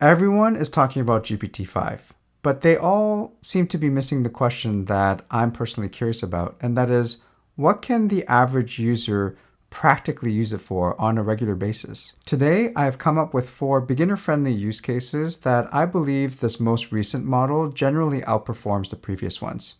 Everyone is talking about GPT-5, but they all seem to be missing the question that I'm personally curious about, and that is, what can the average user practically use it for on a regular basis? Today, I have come up with 4 beginner-friendly use cases that I believe this most recent model generally outperforms the previous ones.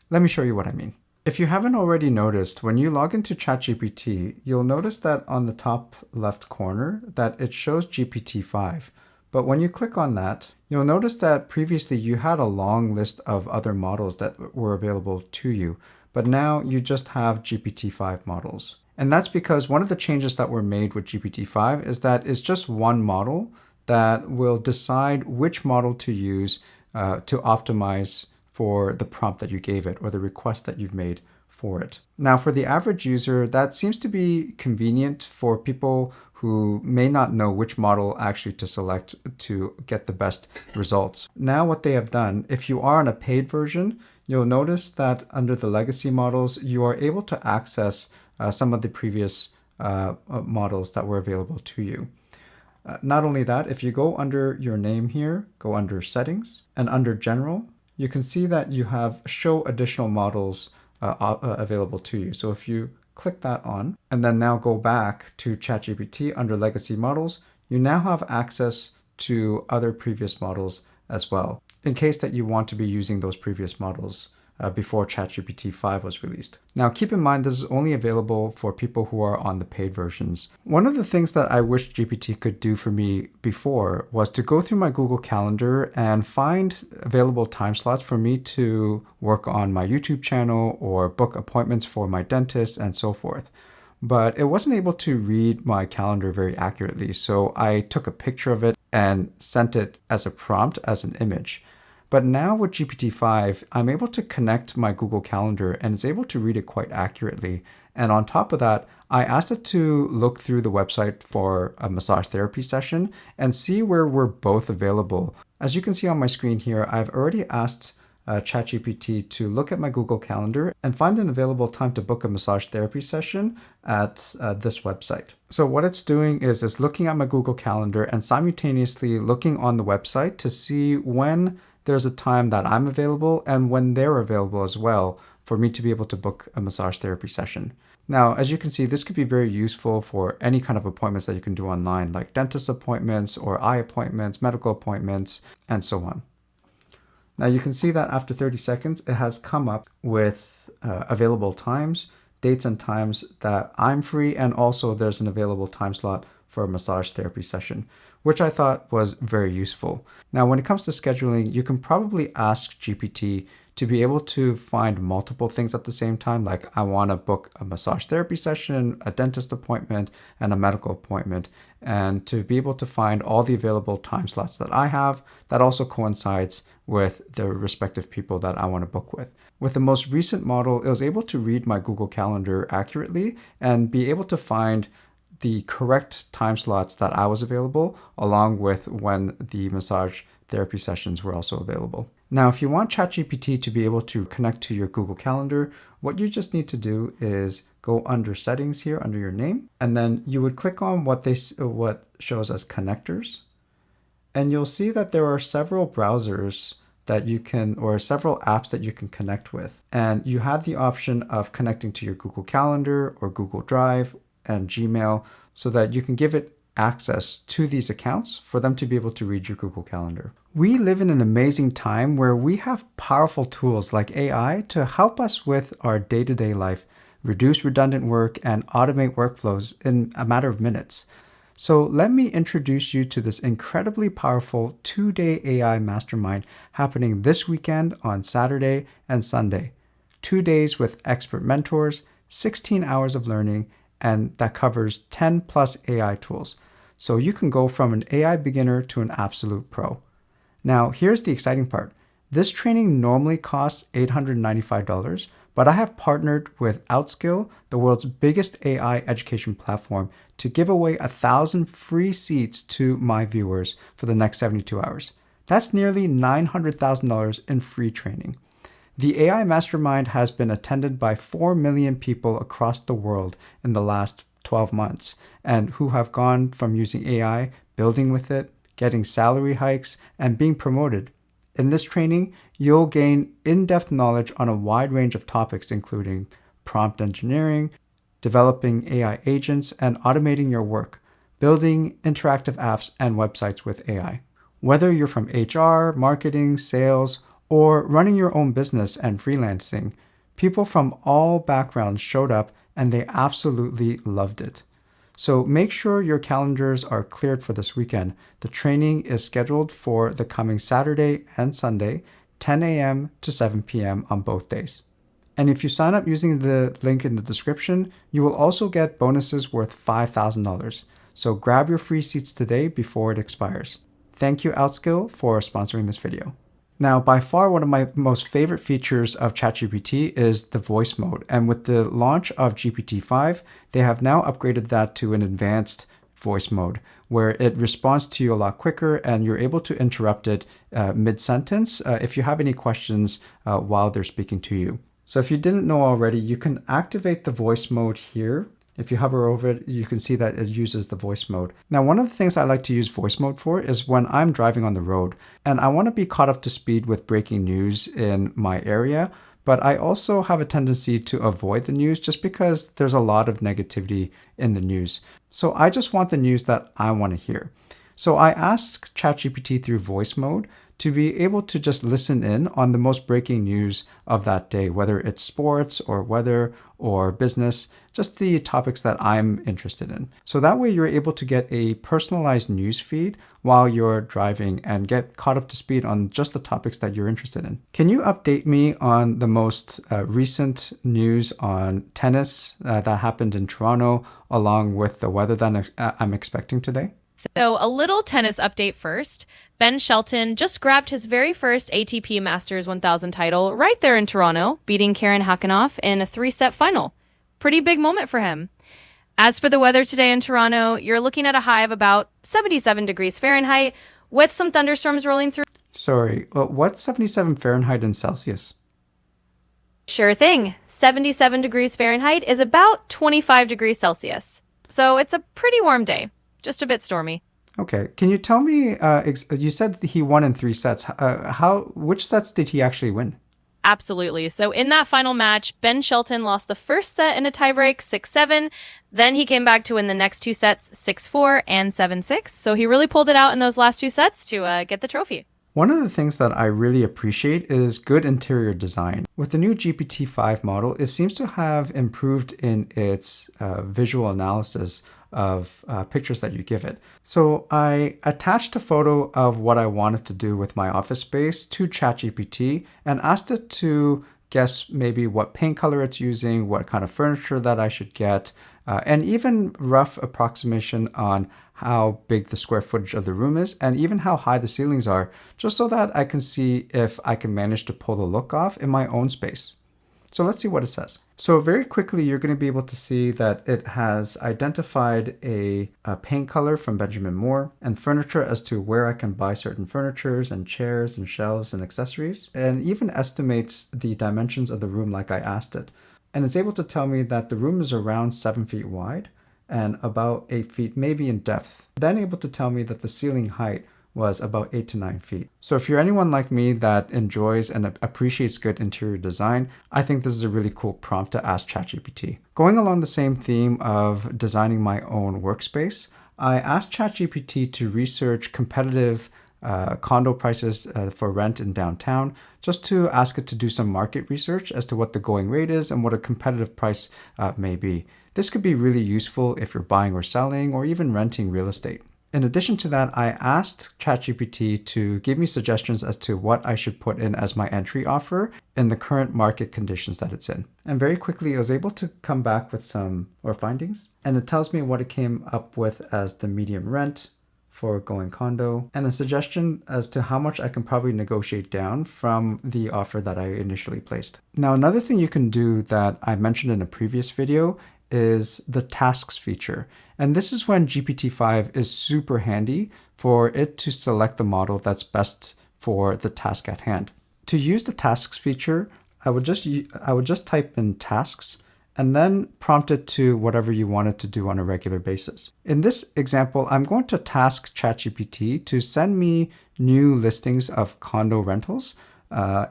Let me show you what I mean. If you haven't already noticed, when you log into ChatGPT, you'll notice that on the top left corner that it shows GPT-5. But when you click on that, you'll notice that previously you had a long list of other models that were available to you, but now you just have GPT-5 models. And that's because one of the changes that were made with GPT-5 is that it's just one model that will decide which model to use to optimize for the prompt that you gave it or the request that you've made for it. Now, for the average user, that seems to be convenient for people who may not know which model actually to select to get the best results. Now, what they have done, if you are on a paid version, you'll notice that under the legacy models, you are able to access some of the previous models that were available to you. Not only that, if you go under your name here, go under settings and under general, you can see that you have show additional models available to you. So if you click that on and then now go back to ChatGPT under legacy models, you now have access to other previous models as well, in case that you want to be using those previous models before ChatGPT 5 was released. Now, keep in mind, this is only available for people who are on the paid versions. One of the things that I wish GPT could do for me before was to go through my Google Calendar and find available time slots for me to work on my YouTube channel or book appointments for my dentist and so forth. But it wasn't able to read my calendar very accurately, so I took a picture of it and sent it as a prompt as an image. But now with GPT-5, I'm able to connect my Google Calendar and it's able to read it quite accurately. And on top of that, I asked it to look through the website for a massage therapy session and see where we're both available. As you can see on my screen here, I've already asked ChatGPT to look at my Google Calendar and find an available time to book a massage therapy session at this website. So what it's doing is it's looking at my Google Calendar and simultaneously looking on the website to see when there's a time that I'm available and when they're available as well for me to be able to book a massage therapy session. Now, as you can see, this could be very useful for any kind of appointments that you can do online, like dentist appointments or eye appointments, medical appointments, and so on. Now you can see that after 30 seconds, it has come up with available times, dates and times that I'm free, and also there's an available time slot for a massage therapy session, which I thought was very useful. Now, when it comes to scheduling, you can probably ask GPT to be able to find multiple things at the same time, like I want to book a massage therapy session, a dentist appointment, and a medical appointment, and to be able to find all the available time slots that I have that also coincides with the respective people that I want to book with. With the most recent model, it was able to read my Google Calendar accurately and be able to find the correct time slots that I was available, along with when the massage therapy sessions were also available. Now, if you want ChatGPT to be able to connect to your Google Calendar, what you just need to do is go under settings here under your name, and then you would click on what shows as connectors. And you'll see that there are several browsers that you can, or several apps that you can connect with. And you have the option of connecting to your Google Calendar or Google Drive and Gmail so that you can give it access to these accounts for them to be able to read your Google Calendar. We live in an amazing time where we have powerful tools like AI to help us with our day-to-day life, reduce redundant work, and automate workflows in a matter of minutes. So let me introduce you to this incredibly powerful 2-day AI mastermind happening this weekend on Saturday and Sunday. 2 days with expert mentors, 16 hours of learning, and that covers 10 plus AI tools. So you can go from an AI beginner to an absolute pro. Now, here's the exciting part. This training normally costs $895, but I have partnered with Outskill, the world's biggest AI education platform, to give away 1,000 free seats to my viewers for the next 72 hours. That's nearly $900,000 in free training. The AI Mastermind has been attended by 4 million people across the world in the last 12 months, and who have gone from using AI, building with it, getting salary hikes, and being promoted. In this training, you'll gain in-depth knowledge on a wide range of topics, including prompt engineering, developing AI agents, and automating your work, building interactive apps and websites with AI. Whether you're from HR, marketing, sales, or running your own business and freelancing, people from all backgrounds showed up and they absolutely loved it. So make sure your calendars are cleared for this weekend. The training is scheduled for the coming Saturday and Sunday, 10 a.m. to 7 p.m. on both days. And if you sign up using the link in the description, you will also get bonuses worth $5,000. So grab your free seats today before it expires. Thank you, Outskill, for sponsoring this video. Now, by far, one of my most favorite features of ChatGPT is the voice mode. And with the launch of GPT-5, they have now upgraded that to an advanced voice mode, where it responds to you a lot quicker and you're able to interrupt it mid-sentence if you have any questions while they're speaking to you. So if you didn't know already, you can activate the voice mode here. If you hover over it, you can see that it uses the voice mode. Now, one of the things I like to use voice mode for is when I'm driving on the road and I want to be caught up to speed with breaking news in my area, but I also have a tendency to avoid the news just because there's a lot of negativity in the news. So I just want the news that I want to hear. So I asked ChatGPT through voice mode to be able to just listen in on the most breaking news of that day, whether it's sports or weather or business, just the topics that I'm interested in. So that way you're able to get a personalized news feed while you're driving and get caught up to speed on just the topics that you're interested in. Can you update me on the most recent news on tennis that happened in Toronto, along with the weather that I'm expecting today? So a little tennis update first. Ben Shelton just grabbed his very first ATP Masters 1000 title right there in Toronto, beating Karen Khachanov in a 3-set final. Pretty big moment for him. As for the weather today in Toronto, you're looking at a high of about 77 degrees Fahrenheit with some thunderstorms rolling through. Sorry, what's 77 Fahrenheit in Celsius? Sure thing. 77 degrees Fahrenheit is about 25 degrees Celsius. So it's a pretty warm day. Just a bit stormy. Okay. Can you tell me, you said he won in 3 sets. Which sets did he actually win? Absolutely. So in that final match, Ben Shelton lost the first set in a tiebreak 6-7. Then he came back to win the next 2 sets 6-4 and 7-6. So he really pulled it out in those last 2 sets to get the trophy. One of the things that I really appreciate is good interior design. With the new GPT-5 model, it seems to have improved in its visual analysis of pictures that you give it. So I attached a photo of what I wanted to do with my office space to ChatGPT and asked it to guess maybe what paint color it's using, what kind of furniture that I should get, and even rough approximation on how big the square footage of the room is and even how high the ceilings are, just so that I can see if I can manage to pull the look off in my own space. So let's see what it says. So very quickly, you're going to be able to see that it has identified a paint color from Benjamin Moore and furniture as to where I can buy certain furnitures and chairs and shelves and accessories, and even estimates the dimensions of the room like I asked it. And it's able to tell me that the room is around 7 feet wide and about 8 feet maybe in depth. Then able to tell me that the ceiling height was about 8 to 9 feet. So if you're anyone like me that enjoys and appreciates good interior design, I think this is a really cool prompt to ask ChatGPT. Going along the same theme of designing my own workspace, I asked ChatGPT to research competitive condo prices for rent in downtown, just to ask it to do some market research as to what the going rate is and what a competitive price may be. This could be really useful if you're buying or selling or even renting real estate. In addition to that, I asked ChatGPT to give me suggestions as to what I should put in as my entry offer in the current market conditions that it's in. And very quickly, I was able to come back with some more findings. And it tells me what it came up with as the median rent for going condo and a suggestion as to how much I can probably negotiate down from the offer that I initially placed. Now, another thing you can do that I mentioned in a previous video is the tasks feature. And this is when GPT-5 is super handy for it to select the model that's best for the task at hand. To use the tasks feature, I would just type in tasks and then prompt it to whatever you want it to do on a regular basis. In this example, I'm going to task ChatGPT to send me new listings of condo rentals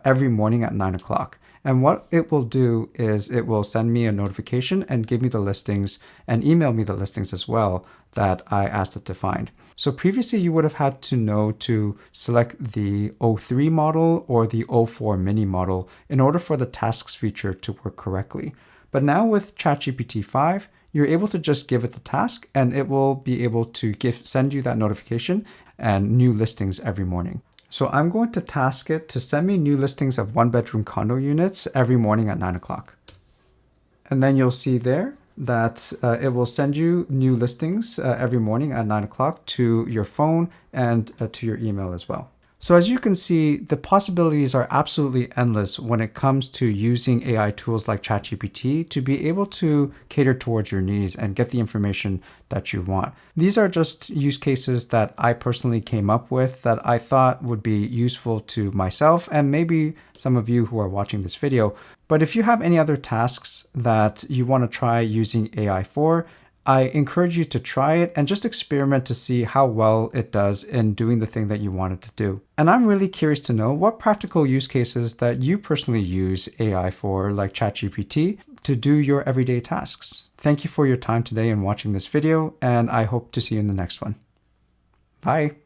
every morning at 9 o'clock. And what it will do is it will send me a notification and give me the listings and email me the listings as well that I asked it to find. So previously you would have had to know to select the O3 model or the O4 mini model in order for the tasks feature to work correctly. But now with ChatGPT 5, you're able to just give it the task and it will be able to send you that notification and new listings every morning. So I'm going to task it to send me new listings of one-bedroom condo units every morning at 9 o'clock. And then you'll see there that it will send you new listings every morning at 9 o'clock to your phone and to your email as well. So as you can see, the possibilities are absolutely endless when it comes to using AI tools like ChatGPT to be able to cater towards your needs and get the information that you want. These are just use cases that I personally came up with that I thought would be useful to myself and maybe some of you who are watching this video. But if you have any other tasks that you want to try using AI for, I encourage you to try it and just experiment to see how well it does in doing the thing that you want it to do. And I'm really curious to know what practical use cases that you personally use AI for, like ChatGPT, to do your everyday tasks. Thank you for your time today and watching this video, and I hope to see you in the next one. Bye.